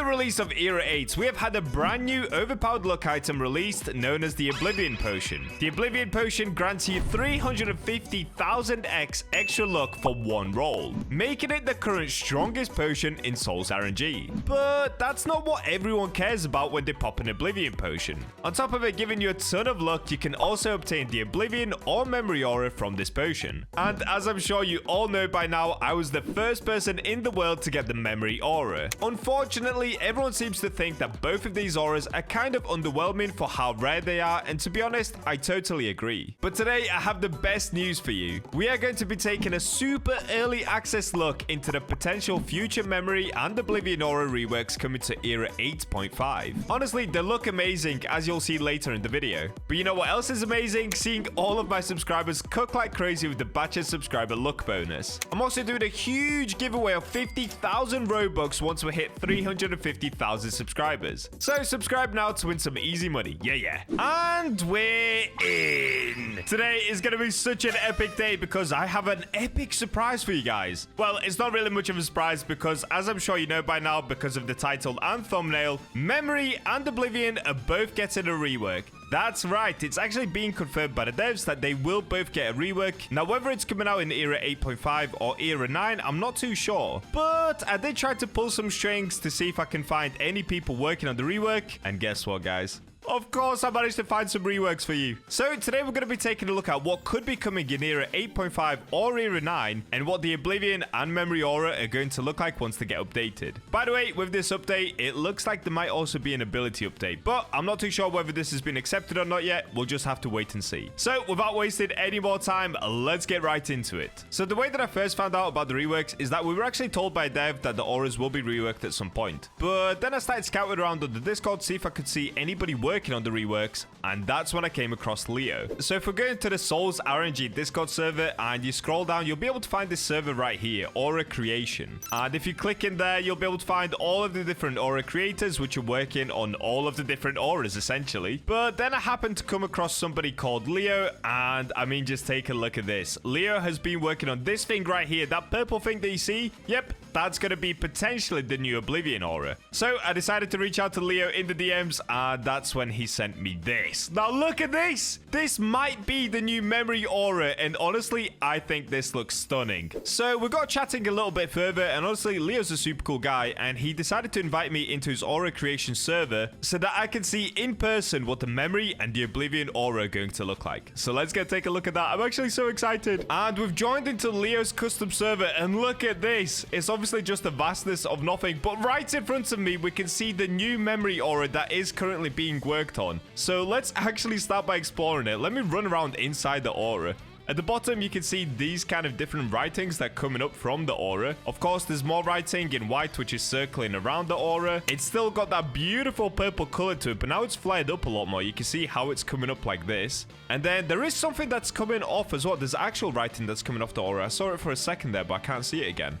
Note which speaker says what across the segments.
Speaker 1: the release of Era 8, we have had a brand new overpowered luck item released known as the Oblivion Potion. The Oblivion Potion grants you 350,000x extra luck for one roll, making it the current strongest potion in SOL'S RNG. But that's not what everyone cares about when they pop an Oblivion Potion. On top of it giving you a ton of luck, you can also obtain the Oblivion or Memory Aura from this potion. And as I'm sure you all know by now, I was the first person in the world to get the Memory Aura. Unfortunately, everyone seems to think that both of these auras are kind of underwhelming for how rare they are, and to be honest, I totally agree. But today, I have the best news for you. We are going to be taking a super early access look into the potential future Memory and Oblivion Aura reworks coming to Era 8.5. Honestly, they look amazing, as you'll see later in the video. But you know what else is amazing? Seeing all of my subscribers cook like crazy with the Bacha subscriber luck bonus. I'm also doing a huge giveaway of 50,000 Robux once we hit 350,000 subscribers. So subscribe now to win some easy money. Yeah. And we're in. Today is going to be such an epic day because I have an epic surprise for you guys. Well, it's not really much of a surprise because, as I'm sure you know by now because of the title and thumbnail, Memory and Oblivion are both getting a rework. That's right, it's actually being confirmed by the devs that they will both get a rework. Now, whether it's coming out in Era 8.5 or Era 9, I'm not too sure. But I did try to pull some strings to see if I can find any people working on the rework. And guess what, guys? Of course, I managed to find some reworks for you. So today we're going to be taking a look at what could be coming in Era 8.5 or Era 9 and what the Oblivion and Memory Aura are going to look like once they get updated. By the way, with this update, it looks like there might also be an ability update, but I'm not too sure whether this has been accepted or not yet. We'll just have to wait and see. So without wasting any more time, let's get right into it. So the way that I first found out about the reworks is that we were actually told by dev that the auras will be reworked at some point. But then I started scouting around on the Discord to see if I could see anybody working on the reworks, and that's when I came across Leo. So if we're going to the SOL'S RNG Discord server and you scroll down, you'll be able to find this server right here, Aura Creation. And if you click in there, you'll be able to find all of the different aura creators which are working on all of the different auras essentially. But then I happened to come across somebody called Leo, and I mean, just take a look at this. Leo has been working on this thing right here, that purple thing that you see. Yep, that's going to be potentially the new Oblivion Aura. So I decided to reach out to Leo in the DMs, and that's when he sent me this. Now look at this. This might be the new Memory Aura, and honestly, I think this looks stunning. So we got chatting a little bit further, and honestly, Leo's a super cool guy, and he decided to invite me into his Aura Creation server so that I can see in person what the Memory and the Oblivion Aura are going to look like. So let's go take a look at that. I'm actually so excited. And we've joined into Leo's custom server, and look at this. It's obviously just a vastness of nothing, but right in front of me, we can see the new Memory Aura that is currently being worked on. So let's actually start by exploring it. Let me run around inside the aura. At the bottom, you can see these kind of different writings that are coming up from the aura. Of course, there's more writing in white, which is circling around the aura. It's still got that beautiful purple color to it, but now it's flared up a lot more. You can see how it's coming up like this. And then there is something that's coming off as well. There's actual writing that's coming off the aura. I saw it for a second there, but I can't see it again.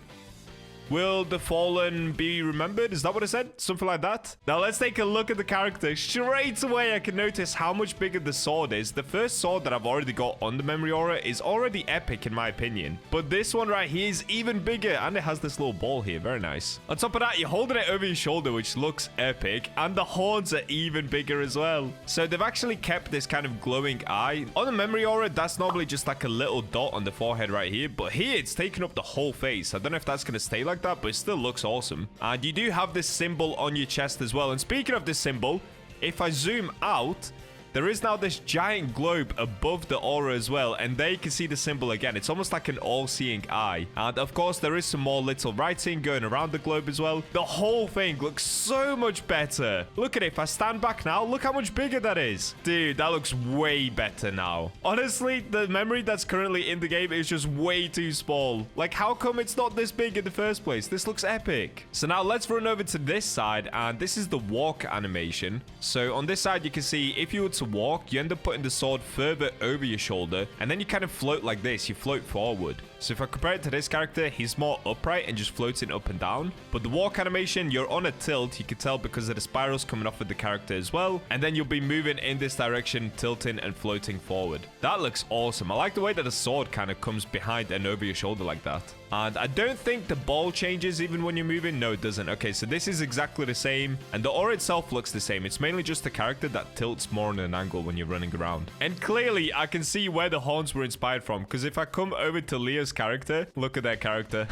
Speaker 1: Will the fallen be remembered? Is that what I said? Something like that? Now let's take a look at the character. Straight away I can notice how much bigger the sword is. The first sword that I've already got on the Memory Aura is already epic in my opinion. But this one right here is even bigger, and it has this little ball here. Very nice. On top of that, you're holding it over your shoulder, which looks epic, and the horns are even bigger as well. So they've actually kept this kind of glowing eye. On the Memory Aura, that's normally just like a little dot on the forehead right here, but here it's taking up the whole face. I don't know if that's going to stay like that, but it still looks awesome. And you do have this symbol on your chest as well. And speaking of this symbol, if I zoom out, there is now this giant globe above the aura as well, and there you can see the symbol again. It's almost like an all-seeing eye. And of course, there is some more little writing going around the globe as well. The whole thing looks so much better. Look at it. If I stand back now, look how much bigger that is. Dude, that looks way better now. Honestly, the memory that's currently in the game is just way too small. Like, how come it's not this big in the first place? This looks epic. So now let's run over to this side, and this is the walk animation. So on this side, you can see if you were to to walk, you end up putting the sword further over your shoulder, and then you kind of float like this. You float forward. So if I compare it to this character, he's more upright and just floating up and down. But the walk animation, you're on a tilt. You can tell because of the spirals coming off of the character as well. And then you'll be moving in this direction, tilting and floating forward. That looks awesome. I like the way that the sword kind of comes behind and over your shoulder like that. And I don't think the ball changes even when you're moving. No, it doesn't. Okay, so this is exactly the same. And the aura itself looks the same. It's mainly just the character that tilts more on an angle when you're running around. And clearly, I can see where the horns were inspired from. Because if I come over to Leo's character, look at their character.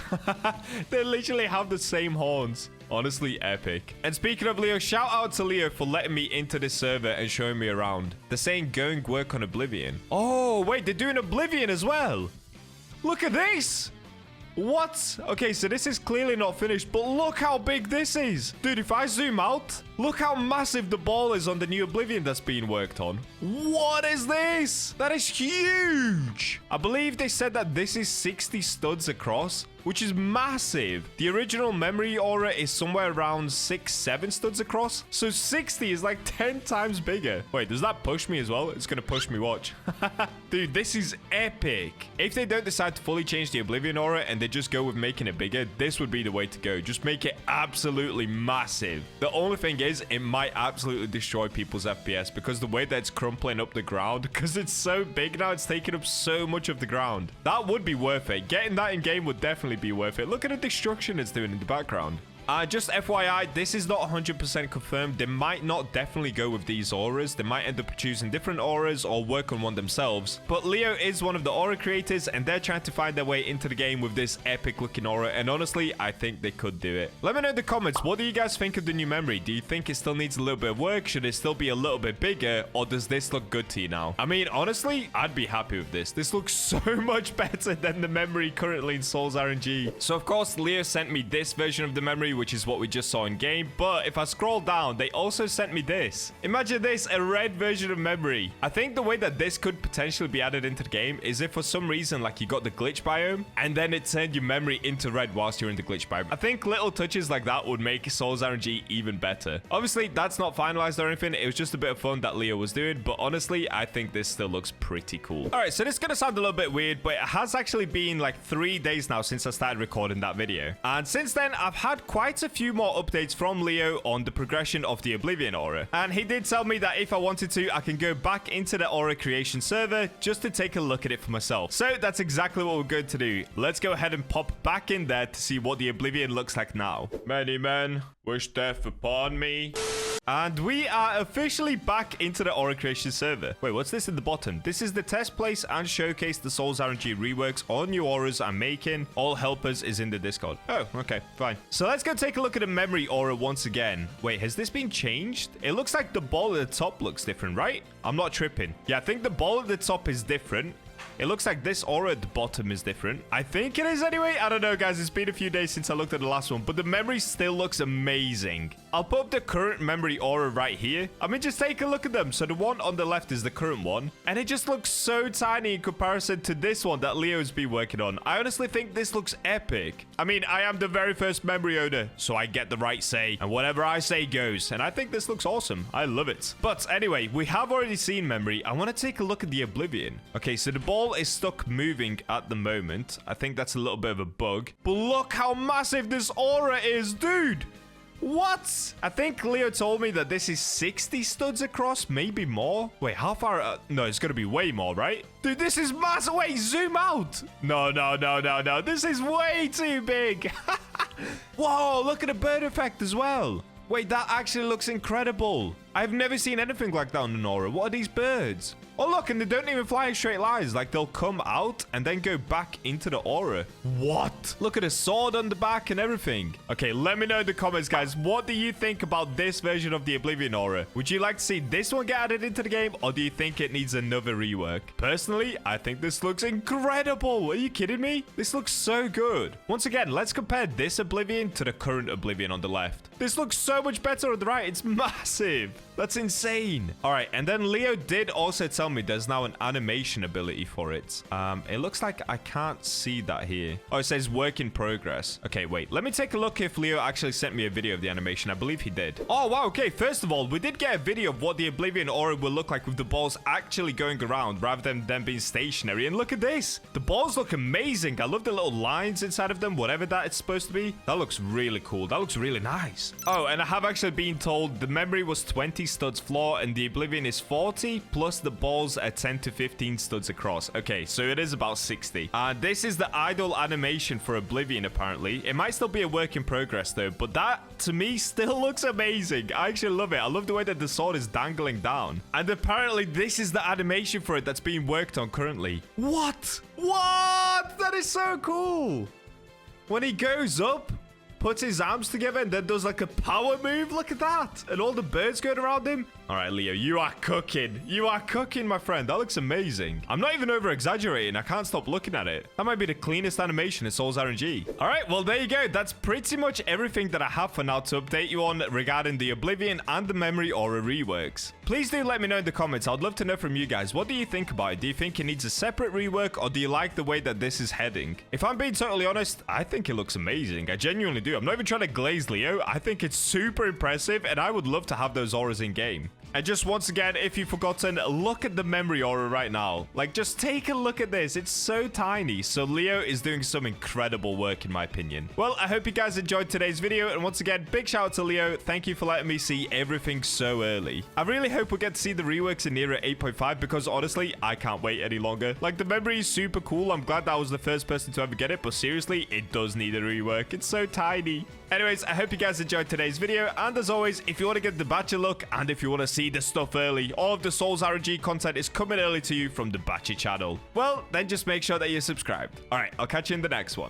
Speaker 1: They literally have the same horns. Honestly, epic. And speaking of Leo, shout out to Leo for letting me into this server and showing me around. They're saying going work on Oblivion. Oh, wait, they're doing Oblivion as well. Look at this. What? Okay, so this is clearly not finished, but look how big this is. Dude, if I zoom out, look how massive the ball is on the new Oblivion that's being worked on. What is this? That is huge. I believe they said that this is 60 studs across, which is massive. The original memory aura is somewhere around 6-7 studs across. So 60 is like 10 times bigger. Wait, does that push me as well? It's gonna push me, watch. Dude, this is epic. If they don't decide to fully change the Oblivion aura and they just go with making it bigger, this would be the way to go. Just make it absolutely massive. The only thing is, it might absolutely destroy people's FPS because the way that it's crumpling up the ground, because it's so big now, it's taking up so much of the ground. That would be worth it. Getting that in game would definitely be worth it. Look at the destruction it's doing in the background. Just FYI, this is not 100% confirmed. They might not definitely go with these auras. They might end up choosing different auras or work on one themselves. But Leo is one of the aura creators, and they're trying to find their way into the game with this epic looking aura. And honestly, I think they could do it. Let me know in the comments, what do you guys think of the new memory? Do you think it still needs a little bit of work? Should it still be a little bit bigger? Or does this look good to you now? I mean, honestly, I'd be happy with this. This looks so much better than the memory currently in SOL'S RNG. So of course, Leo sent me this version of the memory, which is what we just saw in game. But if I scroll down, they also sent me this. Imagine this, a red version of memory. I think the way that this could potentially be added into the game is if for some reason, like, you got the glitch biome and then it turned your memory into red whilst you're in the glitch biome. I think little touches like that would make SOL'S RNG even better. Obviously, that's not finalized or anything. It was just a bit of fun that Leo was doing. But honestly, I think this still looks pretty cool. All right, so this is going to sound a little bit weird, but it has actually been like 3 days now since I started recording that video. And since then, I've had quite a few more updates from Leo on the progression of the Oblivion aura. And he did tell me that if I wanted to, I can go back into the aura creation server just to take a look at it for myself. So that's exactly what we're going to do. Let's go ahead and pop back in there to see what the Oblivion looks like now. Many men wish death upon me. And we are officially back into the aura creation server. Wait, what's this in the bottom? This is the test place and showcase the SOL'S RNG reworks. All new auras I'm making. All helpers is in the Discord. Oh, okay, fine. So let's go take a look at the memory aura once again. Wait, has this been changed? It looks like the ball at the top looks different, right? I'm not tripping. Yeah, I think the ball at the top is different. It looks like this aura at the bottom is different. I think it is anyway. I don't know, guys. It's been a few days since I looked at the last one, but the memory still looks amazing. I'll put up the current memory aura right here. I mean, just take a look at them. So the one on the left is the current one, and it just looks so tiny in comparison to this one that Leo's been working on. I honestly think this looks epic. I mean, I am the very first memory owner, so I get the right say, and whatever I say goes. And I think this looks awesome. I love it. But anyway, we have already seen memory. I want to take a look at the Oblivion. Okay, so the ball is stuck moving at the moment. I think that's a little bit of a bug. But look how massive this aura is, dude. What? I think Leo told me that this is 60 studs across, maybe more. Wait, how far? No, it's gonna be way more, right? Dude, this is massive. Wait, zoom out. No. This is way too big. Whoa, look at the bird effect as well. Wait, that actually looks incredible. I've never seen anything like that on an aura. What are these birds? Oh, look, and they don't even fly in straight lines. Like, they'll come out and then go back into the aura. What? Look at a sword on the back and everything. Okay, let me know in the comments, guys. What do you think about this version of the Oblivion aura? Would you like to see this one get added into the game, or do you think it needs another rework? Personally, I think this looks incredible. Are you kidding me? This looks so good. Once again, let's compare this Oblivion to the current Oblivion on the left. This looks so much better on the right. It's massive. That's insane. All right, and then Leo did also tell me there's now an animation ability for it. It looks like I can't see that here. Oh, it says work in progress. Okay, wait. Let me take a look if Leo actually sent me a video of the animation. I believe he did. Oh, wow. Okay, first of all, we did get a video of what the Oblivion aura will look like with the balls actually going around rather than them being stationary. And look at this. The balls look amazing. I love the little lines inside of them, whatever that it's supposed to be. That looks really cool. That looks really nice. Oh, and I have actually been told the memory was 20 studs floor and the Oblivion is 40, plus the balls are 10 to 15 studs across. Okay, so it is about 60. This is the idle animation for Oblivion, apparently. It might still be a work in progress, though, but that, to me, still looks amazing. I actually love it. I love the way that the sword is dangling down. And apparently, this is the animation for it that's being worked on currently. What? What? That is so cool. When he goes up, puts his arms together, and then does like a power move. Look at that. And all the birds going around him. All right, Leo, you are cooking. You are cooking, my friend. That looks amazing. I'm not even over-exaggerating. I can't stop looking at it. That might be the cleanest animation in SOL'S RNG. All right, well, there you go. That's pretty much everything that I have for now to update you on regarding the Oblivion and the Memory Aura reworks. Please do let me know in the comments. I'd love to know from you guys. What do you think about it? Do you think it needs a separate rework, or do you like the way that this is heading? If I'm being totally honest, I think it looks amazing. I genuinely do. I'm not even trying to glaze Leo. I think it's super impressive, and I would love to have those auras in game. And just once again, if you've forgotten, look at the memory aura right now. Like, just take a look at this. It's so tiny. So Leo is doing some incredible work, in my opinion. Well, I hope you guys enjoyed today's video. And once again, big shout out to Leo. Thank you for letting me see everything so early. I really hope we get to see the reworks in Era 8.5 because honestly, I can't wait any longer. Like, the memory is super cool. I'm glad that I was the first person to ever get it. But seriously, it does need a rework. It's so tiny. Anyways, I hope you guys enjoyed today's video. And as always, if you want to get the Bacha look and if you want to see the stuff early, all of the SOL'S RNG content is coming early to you from the Bacha channel. Well, then just make sure that you're subscribed. All right, I'll catch you in the next one.